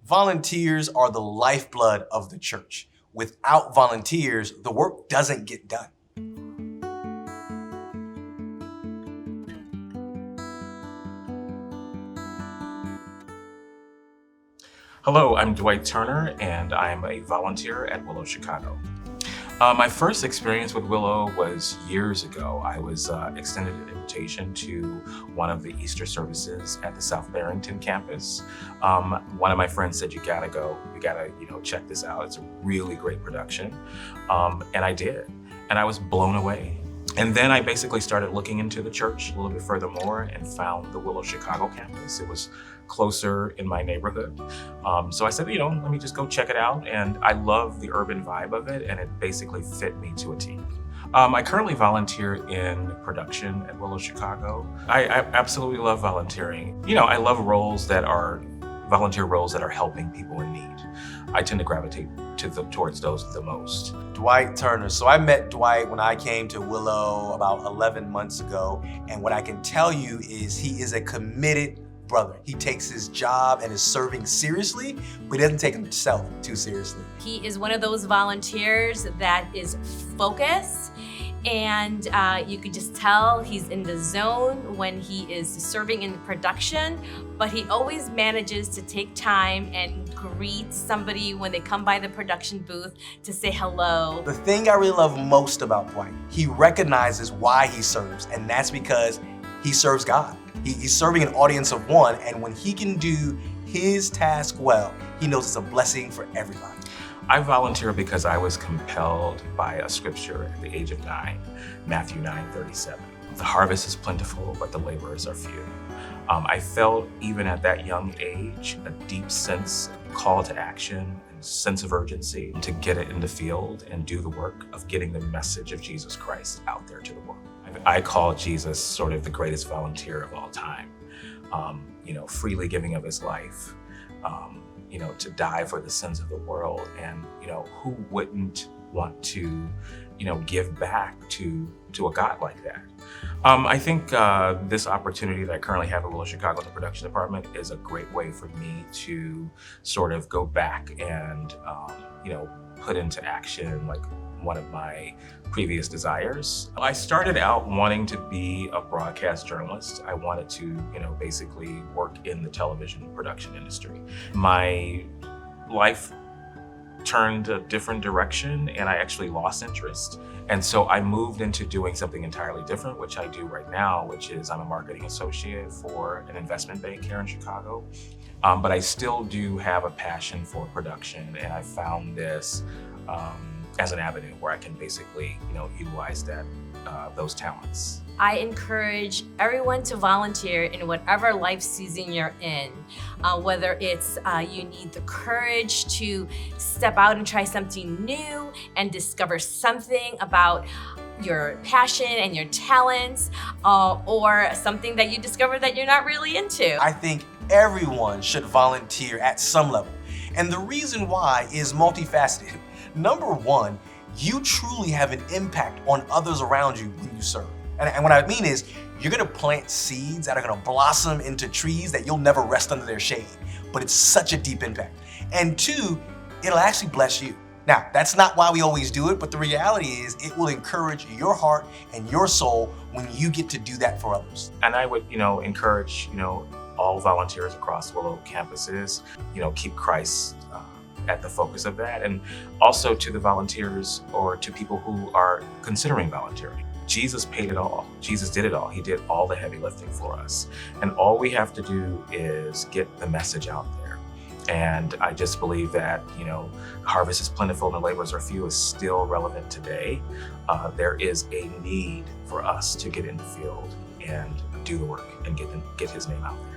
Volunteers are the lifeblood of the church. Without volunteers, the work doesn't get done. Hello, I'm Dwight Turner, and I'm a volunteer at Willow, Chicago. My first experience with Willow was years ago. I was extended an invitation to one of the Easter services at the South Barrington campus. One of my friends said, you gotta go, you gotta check this out. It's a really great production. And I did, and I was blown away. And then I basically started looking into the church a little bit further more and found the Willow Chicago campus. It was closer in my neighborhood. So I said, let me just go check it out. And I love the urban vibe of it, and it basically fit me to a T. I currently volunteer in production at Willow Chicago. I absolutely love volunteering. I love volunteer roles that are helping people in need. I tend to gravitate towards those the most. Dwight Turner. So I met Dwight when I came to Willow about 11 months ago. And what I can tell you is he is a committed brother. He takes his job and his serving seriously, but he doesn't take himself too seriously. He is one of those volunteers that is focused, and you could just tell he's in the zone when he is serving in production, but he always manages to take time and greet somebody when they come by the production booth to say hello. The thing I really love most about Dwight, he recognizes why he serves, and that's because he serves God. He's serving an audience of one, and when he can do his task well, he knows it's a blessing for everybody. I volunteer because I was compelled by a scripture at the age of 9, Matthew 9:37. The harvest is plentiful, but the laborers are few. I felt even at that young age a deep sense of call to action and sense of urgency to get it in the field and do the work of getting the message of Jesus Christ out there to the world. I call Jesus sort of the greatest volunteer of all time, freely giving of his life, to die for the sins of the world. And, who wouldn't want to, give back to a God like that? I think this opportunity that I currently have at Willow Chicago in the production department is a great way for me to sort of go back and, put into action like one of my previous desires. I started out wanting to be a broadcast journalist. I wanted to, basically work in the television production industry. My life turned a different direction, and I actually lost interest. And so I moved into doing something entirely different, which I do right now, which is I'm a marketing associate for an investment bank here in Chicago. But I still do have a passion for production, and I found this as an avenue where I can basically, utilize those talents. I encourage everyone to volunteer in whatever life season you're in, whether it's you need the courage to step out and try something new and discover something about your passion and your talents, or something that you discover that you're not really into. I think everyone should volunteer at some level. And the reason why is multifaceted. Number one, you truly have an impact on others around you when you serve. And what I mean is, you're gonna plant seeds that are gonna blossom into trees that you'll never rest under their shade. But it's such a deep impact. And two, it'll actually bless you. Now, that's not why we always do it, but the reality is it will encourage your heart and your soul when you get to do that for others. And I would, encourage, all volunteers across Willow campuses, keep Christ at the focus of that. And also to the volunteers or to people who are considering volunteering. Jesus paid it all. Jesus did it all. He did all the heavy lifting for us. And all we have to do is get the message out there. And I just believe that, harvest is plentiful and the laborers are few is still relevant today. There is a need for us to get in the field and do the work and get his name out there.